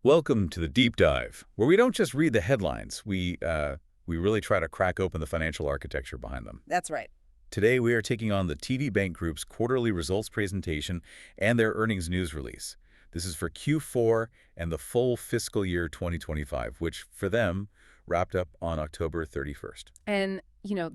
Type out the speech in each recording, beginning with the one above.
Welcome to the Deep Dive, where we don't just read the headlines. We really try to crack open the financial architecture behind them. That's right. Today, we are taking on the TD Bank Group's quarterly results presentation and their earnings news release. This is for Q4 and the full fiscal year 2025, which, for them, wrapped up on October 31st. And,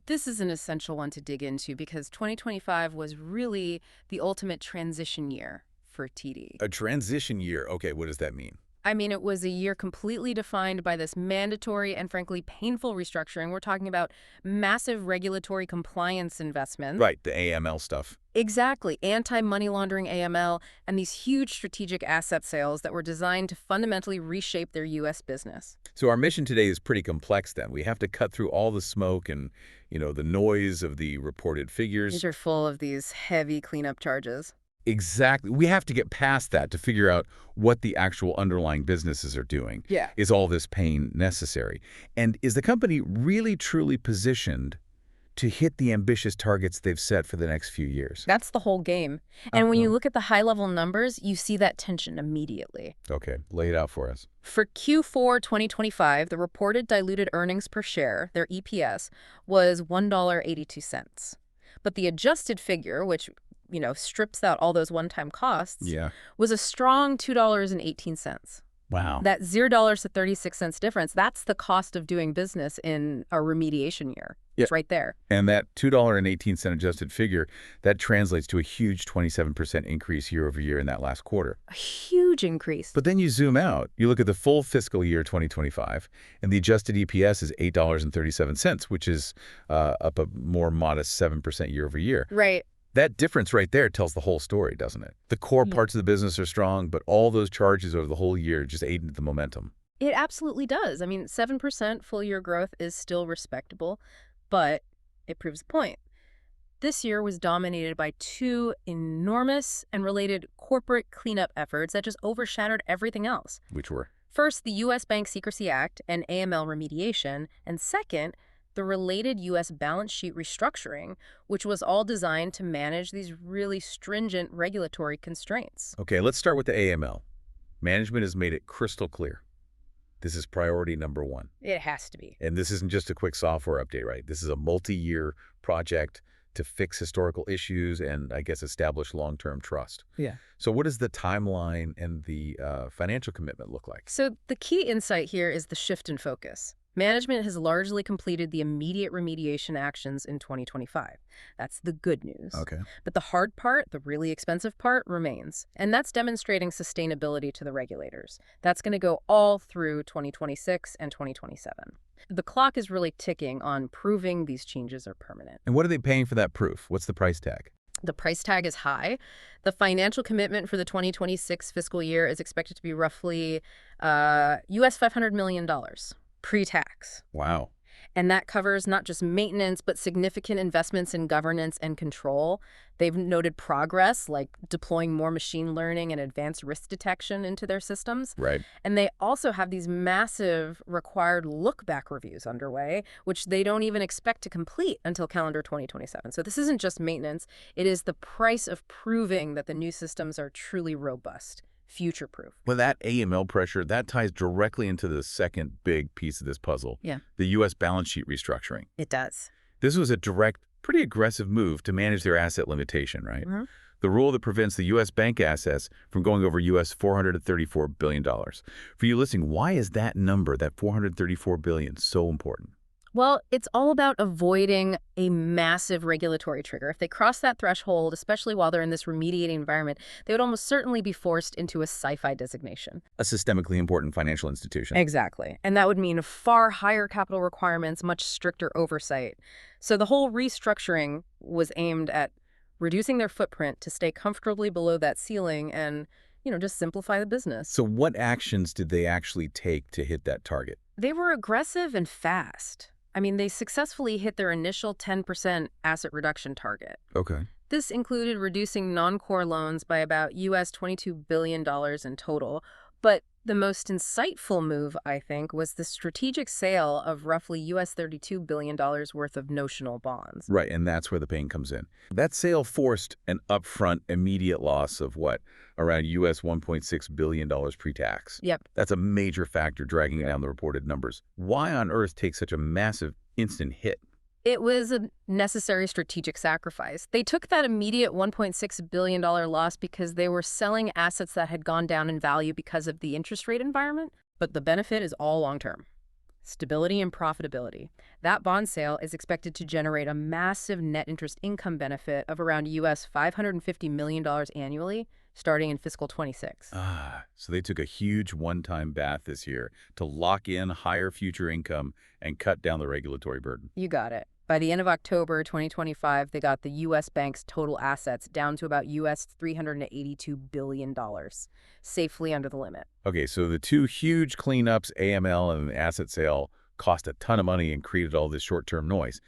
this is an essential one to dig into because 2025 was really the ultimate transition year for TD. A transition year. Okay, what does that mean? I mean, it was a year completely defined by this mandatory and frankly painful restructuring. We're talking about massive regulatory compliance investments. Right, the AML stuff. Exactly. Anti-money laundering AML and these huge strategic asset sales that were designed to fundamentally reshape their U.S. business. So our mission today is pretty complex then. We have to cut through all the smoke and, the noise of the reported figures. These are full of these heavy cleanup charges. Exactly. We have to get past that to figure out what the actual underlying businesses are doing. Yeah. Is all this pain necessary? And is the company really truly positioned to hit the ambitious targets they've set for the next few years? That's the whole game. And when you look at the high-level numbers, you see that tension immediately. Okay, lay it out for us. For Q4 2025, the reported diluted earnings per share, their EPS, was $1.82. But the adjusted figure, which strips out all those one-time costs, was a strong $2.18. Wow. That $0 to 36 cents difference, that's the cost of doing business in a remediation year. Yeah. It's right there. And that $2.18 adjusted figure, that translates to a huge 27% increase year over year in that last quarter. A huge increase. But then you zoom out, you look at the full fiscal year 2025, and the adjusted EPS is $8.37, which is up a more modest 7% year over year. Right. That difference right there tells the whole story, doesn't it? The core parts of the business are strong, but all those charges over the whole year just aided the momentum. It absolutely does. I mean, 7% full-year growth is still respectable, but it proves the point. This year was dominated by two enormous and related corporate cleanup efforts that just overshadowed everything else. Which were? First, the U.S. Bank Secrecy Act and AML remediation, and second, the related U.S. balance sheet restructuring, which was all designed to manage these really stringent regulatory constraints. Okay, let's start with the AML. Management has made it crystal clear. This is priority number one. It has to be. And this isn't just a quick software update, right? This is a multi-year project to fix historical issues and, I guess, establish long-term trust. Yeah. So what does the timeline and the financial commitment look like? So the key insight here is the shift in focus. Management has largely completed the immediate remediation actions in 2025. That's the good news. Okay. But the hard part, the really expensive part, remains. And that's demonstrating sustainability to the regulators. That's going to go all through 2026 and 2027. The clock is really ticking on proving these changes are permanent. And what are they paying for that proof? What's the price tag? The price tag is high. The financial commitment for the 2026 fiscal year is expected to be roughly US $500 million. Pre-tax. Wow. And that covers not just maintenance, but significant investments in governance and control. They've noted progress, like deploying more machine learning and advanced risk detection into their systems. Right. And they also have these massive required look-back reviews underway, which they don't even expect to complete until calendar 2027. So this isn't just maintenance. It is the price of proving that the new systems are truly robust. Future-proof. Well, that AML pressure, that ties directly into the second big piece of this puzzle. Yeah. The U.S. balance sheet restructuring. It does. This was a direct, pretty aggressive move to manage their asset limitation, right? Mm-hmm. The rule that prevents the U.S. bank assets from going over U.S. $434 billion. For you listening, why is that number, that $434 billion, so important? Well, it's all about avoiding a massive regulatory trigger. If they cross that threshold, especially while they're in this remediating environment, they would almost certainly be forced into a sci-fi designation. A systemically important financial institution. Exactly. And that would mean far higher capital requirements, much stricter oversight. So the whole restructuring was aimed at reducing their footprint to stay comfortably below that ceiling and, just simplify the business. So what actions did they actually take to hit that target? They were aggressive and fast. I mean, they successfully hit their initial 10% asset reduction target. Okay. This included reducing non-core loans by about US $22 billion in total, but The most insightful move, I think, was the strategic sale of roughly US $32 billion worth of notional bonds. Right, and that's where the pain comes in. That sale forced an upfront immediate loss of what? Around US $1.6 billion pre-tax. Yep. That's a major factor dragging down the reported numbers. Why on earth take such a massive instant hit? It was a necessary strategic sacrifice. They took that immediate $1.6 billion loss because they were selling assets that had gone down in value because of the interest rate environment. But the benefit is all long-term. Stability and profitability. That bond sale is expected to generate a massive net interest income benefit of around US $550 million annually, starting in fiscal 26. So they took a huge one-time bath this year to lock in higher future income and cut down the regulatory burden. You got it. By the end of October 2025, they got the U.S. bank's total assets down to about US $382 billion, safely under the limit. Okay, so the two huge cleanups, AML and the asset sale, cost a ton of money and created all this short-term noise.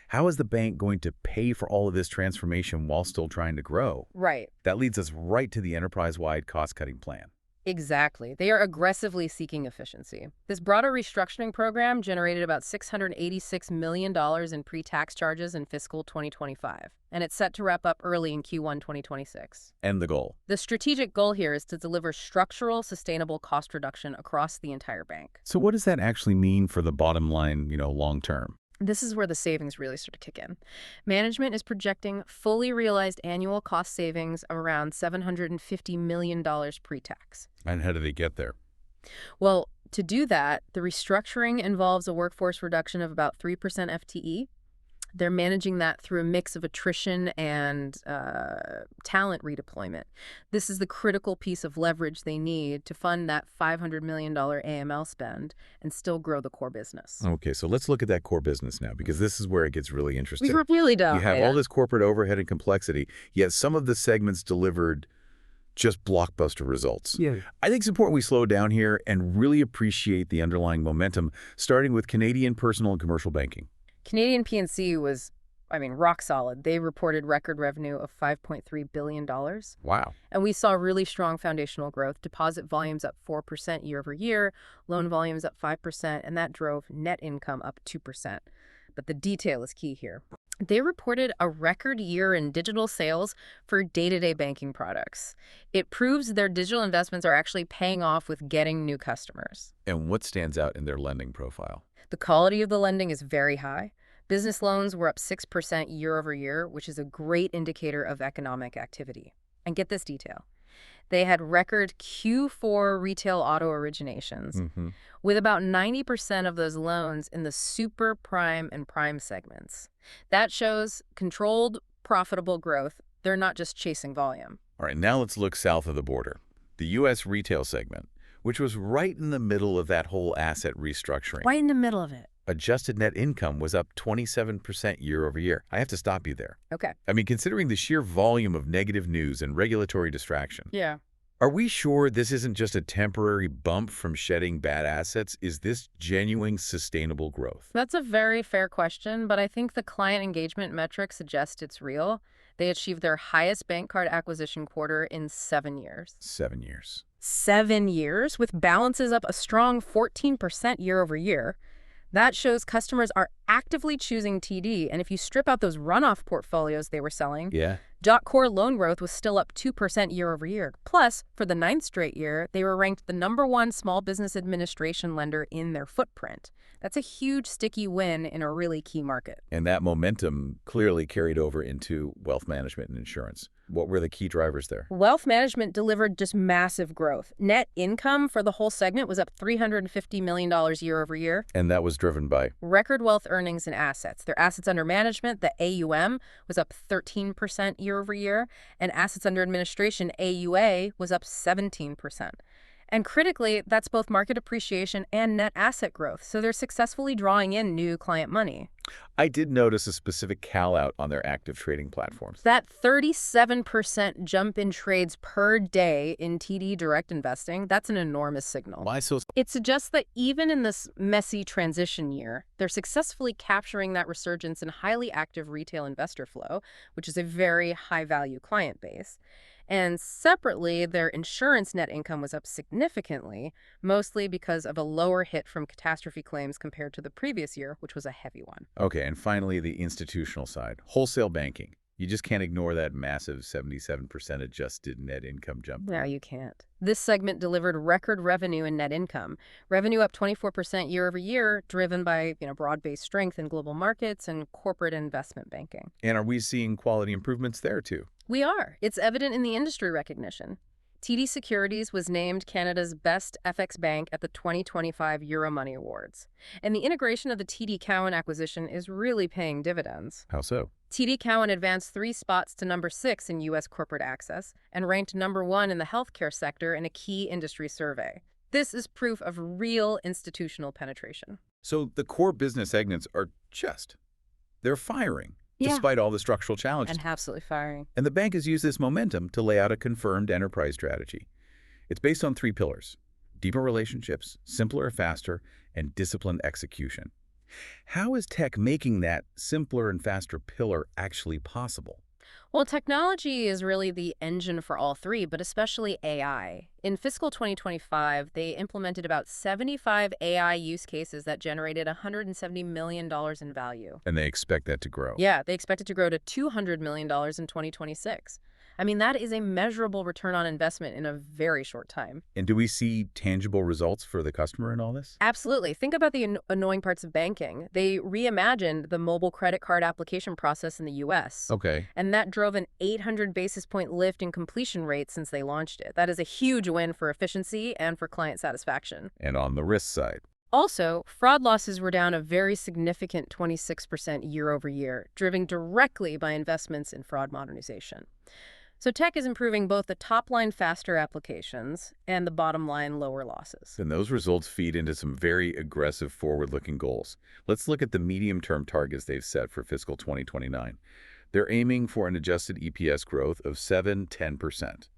How is the bank going to pay for all of this transformation while still trying to grow? Right. That leads us right to the enterprise-wide cost-cutting plan. Exactly. They are aggressively seeking efficiency. This broader restructuring program generated about $686 million in pre-tax charges in fiscal 2025, and it's set to wrap up early in Q1 2026. And the goal? The strategic goal here is to deliver structural, sustainable cost reduction across the entire bank. So what does that actually mean for the bottom line, long term? This is where the savings really start to kick in. Management is projecting fully realized annual cost savings of around $750 million pre-tax. And how do they get there? Well, to do that, the restructuring involves a workforce reduction of about 3% FTE. They're managing that through a mix of attrition and talent redeployment. This is the critical piece of leverage they need to fund that $500 million AML spend and still grow the core business. Okay, so let's look at that core business now, because this is where it gets really interesting. We really don't. You have all this corporate overhead and complexity, yet some of the segments delivered just blockbuster results. Yeah. I think it's important we slow down here and really appreciate the underlying momentum, starting with Canadian personal and commercial banking. Canadian P&C was, rock solid. They reported record revenue of $5.3 billion. Wow. And we saw really strong foundational growth. Deposit volumes up 4% year over year, loan volumes up 5%, and that drove net income up 2%. But the detail is key here. They reported a record year in digital sales for day-to-day banking products. It proves their digital investments are actually paying off with getting new customers. And what stands out in their lending profile? The quality of the lending is very high. Business loans were up 6% year over year, which is a great indicator of economic activity. And get this detail. They had record Q4 retail auto originations, with about 90% of those loans in the super prime and prime segments. That shows controlled, profitable growth. They're not just chasing volume. All right, now let's look south of the border. The U.S. retail segment, which was right in the middle of that whole asset restructuring. Right in the middle of it. Adjusted net income was up 27% year over year. I have to stop you there. Okay. Considering the sheer volume of negative news and regulatory distraction. Yeah. Are we sure this isn't just a temporary bump from shedding bad assets? Is this genuine, sustainable growth? That's a very fair question, but I think the client engagement metrics suggest it's real. They achieved their highest bank card acquisition quarter in 7 years. 7 years. 7 years, with balances up a strong 14% year over year. That shows customers are actively choosing TD, and if you strip out those runoff portfolios they were selling, core loan growth was still up 2% year over year. Plus, for the 9th straight year, they were ranked the #1 small business administration lender in their footprint. That's a huge sticky win in a really key market. And that momentum clearly carried over into wealth management and insurance. What were the key drivers there? Wealth management delivered just massive growth. Net income for the whole segment was up $350 million year over year. And that was driven by? Record wealth earnings and assets. Their assets under management, the AUM, was up 13% year over year, and assets under administration, AUA, was up 17%. And critically, that's both market appreciation and net asset growth, so they're successfully drawing in new client money. I did notice a specific call-out on their active trading platforms. That 37% jump in trades per day in TD direct investing, that's an enormous signal. Why so? It suggests that even in this messy transition year, they're successfully capturing that resurgence in highly active retail investor flow, which is a very high-value client base. And separately, their insurance net income was up significantly, mostly because of a lower hit from catastrophe claims compared to the previous year, which was a heavy one. Okay, and finally, the institutional side, wholesale banking. You just can't ignore that massive 77% adjusted net income jump. No, you can't. This segment delivered record revenue and net income. Revenue up 24% year over year, driven by, broad-based strength in global markets and corporate investment banking. And are we seeing quality improvements there, too? We are. It's evident in the industry recognition. TD Securities was named Canada's best FX bank at the 2025 Euromoney Awards. And the integration of the TD Cowen acquisition is really paying dividends. How so? TD Cowen advanced 3 spots to number 6 in U.S. corporate access and ranked number 1 in the healthcare sector in a key industry survey. This is proof of real institutional penetration. So the core business segments are they're firing, despite all the structural challenges. And absolutely firing. And the bank has used this momentum to lay out a confirmed enterprise strategy. It's based on 3 pillars: deeper relationships, simpler, faster, and disciplined execution. How is tech making that simpler and faster pillar actually possible? Well, technology is really the engine for all 3, but especially AI. In fiscal 2025, they implemented about 75 AI use cases that generated $170 million in value. And they expect that to grow. Yeah, they expect it to grow to $200 million in 2026. I mean, that is a measurable return on investment in a very short time. And do we see tangible results for the customer in all this? Absolutely. Think about the annoying parts of banking. They reimagined the mobile credit card application process in the U.S. Okay. And that drove an 800 basis point lift in completion rate since they launched it. That is a huge win for efficiency and for client satisfaction. And on the risk side? Also, fraud losses were down a very significant 26% year over year, driven directly by investments in fraud modernization. So tech is improving both the top-line faster applications and the bottom-line lower losses. And those results feed into some very aggressive forward-looking goals. Let's look at the medium-term targets they've set for fiscal 2029. They're aiming for an adjusted EPS growth of 7–10%.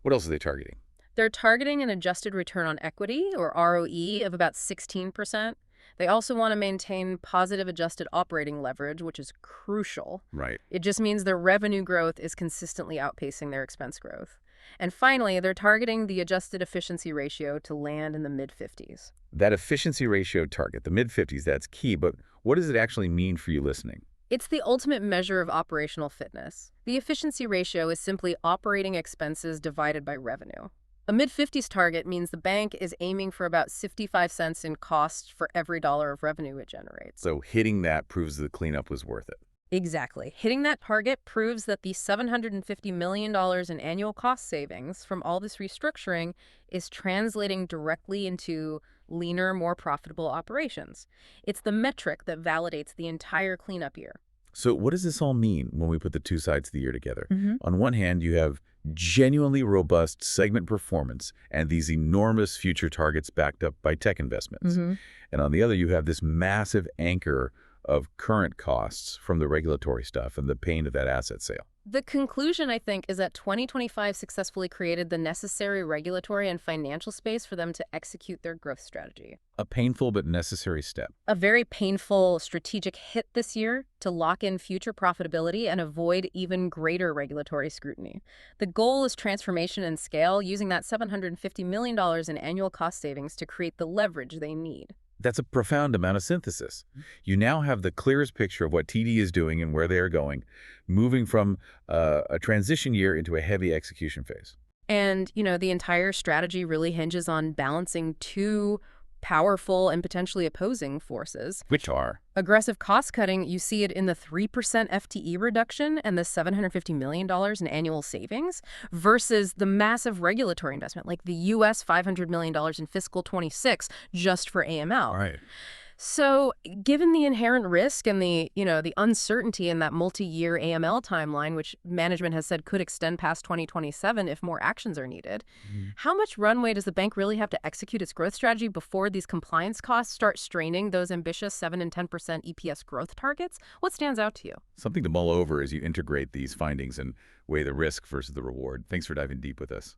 What else are they targeting? They're targeting an adjusted return on equity, or ROE, of about 16%. They also want to maintain positive adjusted operating leverage, which is crucial. Right. It just means their revenue growth is consistently outpacing their expense growth. And finally, they're targeting the adjusted efficiency ratio to land in the mid-50s. That efficiency ratio target, the mid-50s, that's key, but what does it actually mean for you listening? It's the ultimate measure of operational fitness. The efficiency ratio is simply operating expenses divided by revenue. A mid-50s target means the bank is aiming for about 65 cents in cost for every dollar of revenue it generates. So hitting that proves the cleanup was worth it. Exactly. Hitting that target proves that the $750 million in annual cost savings from all this restructuring is translating directly into leaner, more profitable operations. It's the metric that validates the entire cleanup year. So what does this all mean when we put the 2 sides of the year together? On one hand, you have genuinely robust segment performance and these enormous future targets backed up by tech investments. And on the other, you have this massive anchor of current costs from the regulatory stuff and the pain of that asset sale. The conclusion, I think, is that 2025 successfully created the necessary regulatory and financial space for them to execute their growth strategy. A painful but necessary step. A very painful strategic hit this year to lock in future profitability and avoid even greater regulatory scrutiny. The goal is transformation and scale, using that $750 million in annual cost savings to create the leverage they need. That's a profound amount of synthesis. You now have the clearest picture of what TD is doing and where they are going, moving from a transition year into a heavy execution phase. And, the entire strategy really hinges on balancing 2 powerful and potentially opposing forces. Which are? Aggressive cost-cutting, you see it in the 3% FTE reduction and the $750 million in annual savings, versus the massive regulatory investment, like the U.S. $500 million in fiscal 26 just for AML. Right. So given the inherent risk and the uncertainty in that multi-year AML timeline, which management has said could extend past 2027 if more actions are needed, how much runway does the bank really have to execute its growth strategy before these compliance costs start straining those ambitious 7 and 10% EPS growth targets? What stands out to you? Something to mull over as you integrate these findings and weigh the risk versus the reward. Thanks for diving deep with us.